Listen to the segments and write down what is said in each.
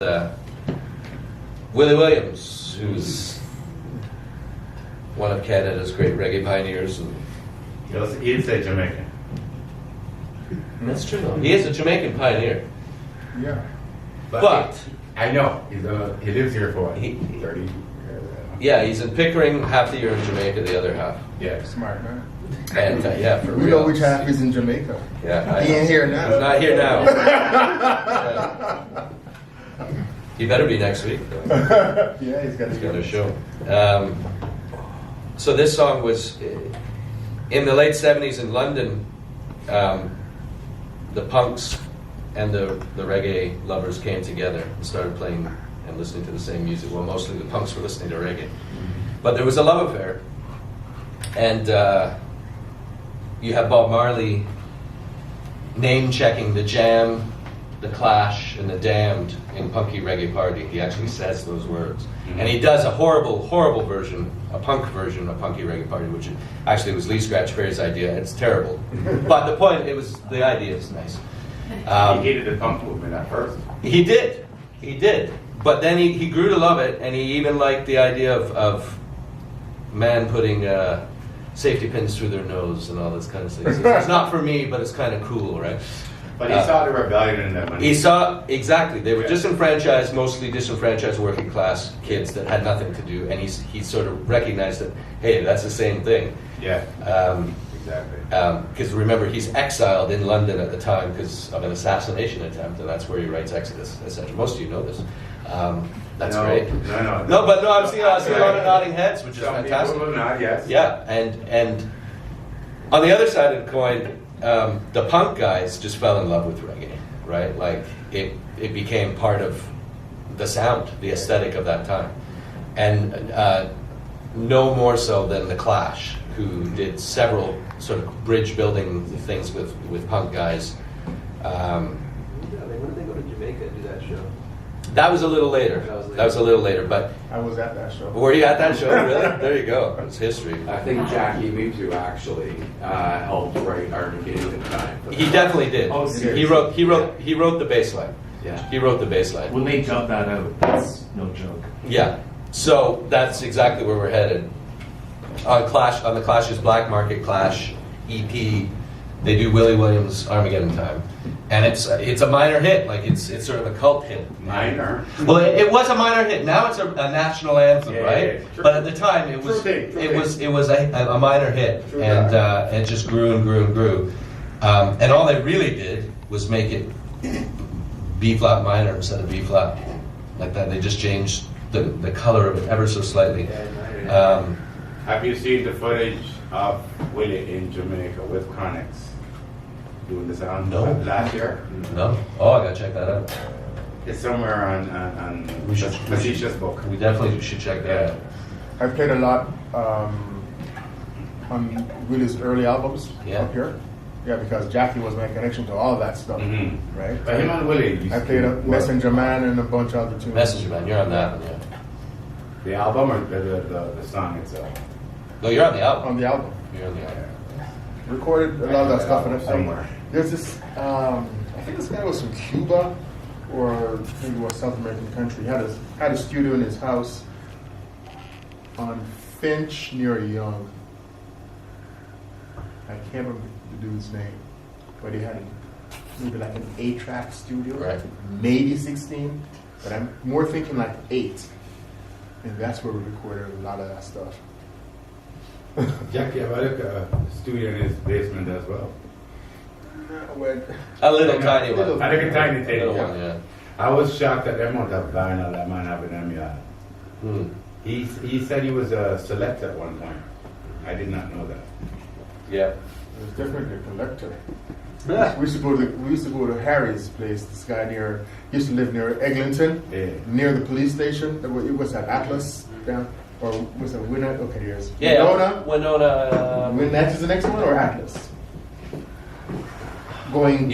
Willi Williams, who's one of Canada's great reggae pioneers. And He'd say Jamaican. that's true. He is a Jamaican pioneer. Yeah. But I know he lives here for what, 30 yeah, he's in Pickering half the year, in Jamaica the other half. Yeah. Smart man. And yeah, for We real. know which half is in Jamaica. Yeah, He ain't here now. He's not here now. He better be next week. Yeah, he's got He's got a show. So this song was in the late 70s in London. The punks and the reggae lovers came together and started playing and listening to the same music. Well, mostly the punks were listening to reggae. But there was a love affair. And you have Bob Marley name-checking the Jam, the Clash, and the Damned in Punky Reggae Party. He actually says those words. And he does a horrible, horrible version, a punk version of Punky Reggae Party, which actually was Lee Scratch Perry's idea. It's terrible. But the point, the idea is nice. He hated the punk movement at first. He did. But then he grew to love it, and he even liked the idea of man putting safety pins through their nose and all this kind of stuff. It's not for me, but it's kind of cool, right? But he saw the rebellion in them. He saw, exactly. They were disenfranchised, mostly disenfranchised working class kids that had nothing to do, and he sort of recognized that, hey, that's the same thing. Yeah, exactly. Because remember, he's exiled in London at the time because of an assassination attempt, and that's where he writes Exodus, etc. Most of you know this. That's great. No, but I'm seeing a lot of nodding heads, which is fantastic. People will nod, yes. Yeah, and on the other side of the coin, the punk guys just fell in love with reggae, right? Like it became part of the sound, the aesthetic of that time, and no more so than the Clash, who did several sort of bridge building things with punk guys. When did they go to Jamaica and do that show? That was a little later. That was a little later, but I was at that show. were you at that show? Really? There you go. It's history. I think Jackie Mitu actually helped write Armageddon in time. He definitely did. Oh, he wrote the bass line. Yeah. He wrote the bass line. When they dub that out, that's no joke. Yeah. So that's exactly where we're headed. On the Clash's Black Market Clash EP, they do Willi Williams' Armageddon Time. And it's a minor hit, like it's sort of a cult hit. Minor. Well, it was a minor hit. Now it's a national anthem, Yeah, right? yeah, but at the time, it was a minor hit, and it just grew and grew and grew. And all they really did was make it B flat minor instead of B flat, like that. They just changed the color of it ever so slightly. Have you seen the footage of Willi in Jamaica with Chronics doing the sound? No. Last year? No? Oh, I gotta check that out. It's somewhere on We should- Facetious book. We definitely should check that out. I played a lot on Willi's early albums up here. Yeah, because Jackie was my connection to all of that stuff, right? But him and Willi. I played a Messenger Man and a bunch of other tunes. Messenger Man, you're on that one, yeah. The album or the song itself? No, you're on the album. On the album. You're on the album. Recorded a lot of that stuff in it. Somewhere. There's this, I think this guy was from Cuba or maybe was South American country. He had a studio in his house on Finch near Young. I can't remember the dude's name, but he had maybe like an 8-track studio, Right. maybe 16, but I'm more thinking like 8. And that's where we recorded a lot of that stuff. Jackie have a studio in his basement as well. A little tiny one. I think a tiny thing. Little one, yeah. I was shocked at the amount of vinyl that man have in them yard. He said he was a selector at one point. I did not know that. Yeah. It was definitely a collector. We used to go to Harry's place. This guy used to live near Eglinton, near the police station. It was at Atlas down, or was it Winona? Okay, here's Winona. Winona is the next one, or Atlas? Going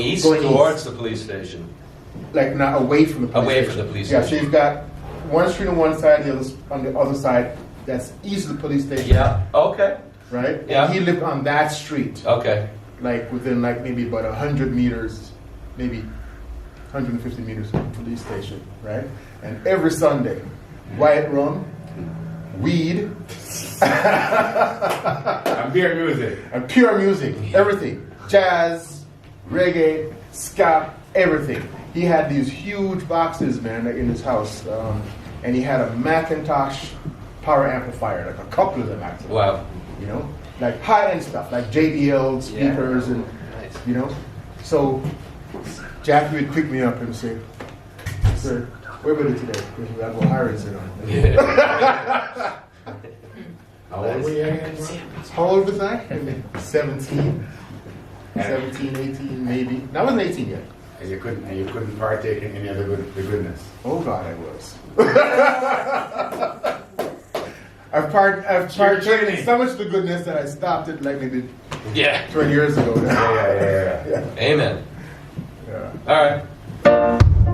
east towards the police station. Like not away from the police Away station. from the police Yeah, station. so you've got one street on one side, the other on the other side. That's east of the police station. Yeah. Okay. Right. Yeah. And he lived on that street. Okay. Like within like maybe about 100 meters, maybe 150 meters from the police station, right? And every Sunday, white rum, weed, And beer music. and pure music, everything. Jazz, reggae, ska, everything. He had these huge boxes, man, in his house. And he had a Macintosh power amplifier, like a couple of them actually. Wow. You know? Like high-end stuff, like JBL speakers and, Nice. you know? So Jackie would pick me up and say, "Sir, where were you today?" Because we have a hiring sit on. Yeah. How old were you again? How old was I? 17, 17, 18, maybe. No, I wasn't 18 yet. And you couldn't partake in any of the goodness. Oh God, I was. I've partaken in so much of the goodness that I stopped it like maybe Yeah. 20 years ago. Yeah. Amen. Yeah. All right.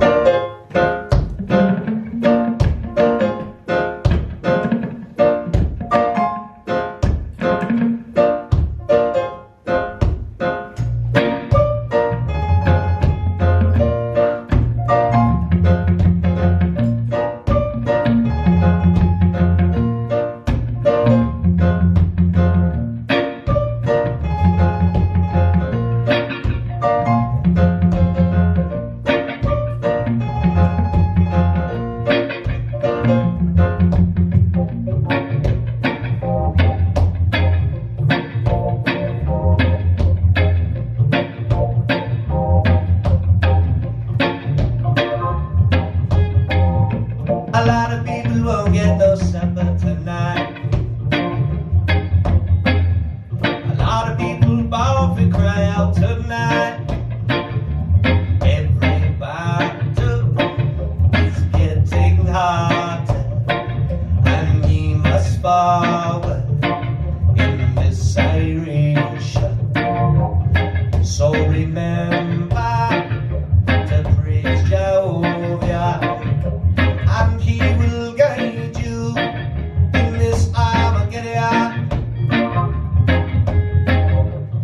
A lot of people won't get no supper tonight. A lot of people bound to cry out tonight. Everybody is getting harder, and we must forward in this iration. So remember to praise Jehovah, and he will guide you in this Armageddon.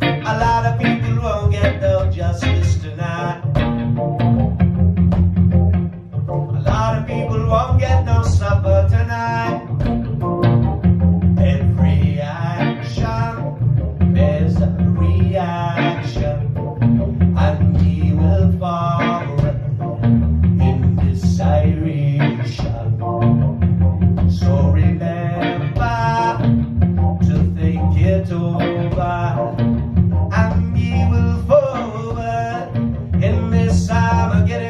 A lot of people won't get no justice tonight. A lot of people won't get no supper tonight. Every action, there's a reaction, and he will forward in this iration. So remember to think it over, and we will forward in this Armageddon.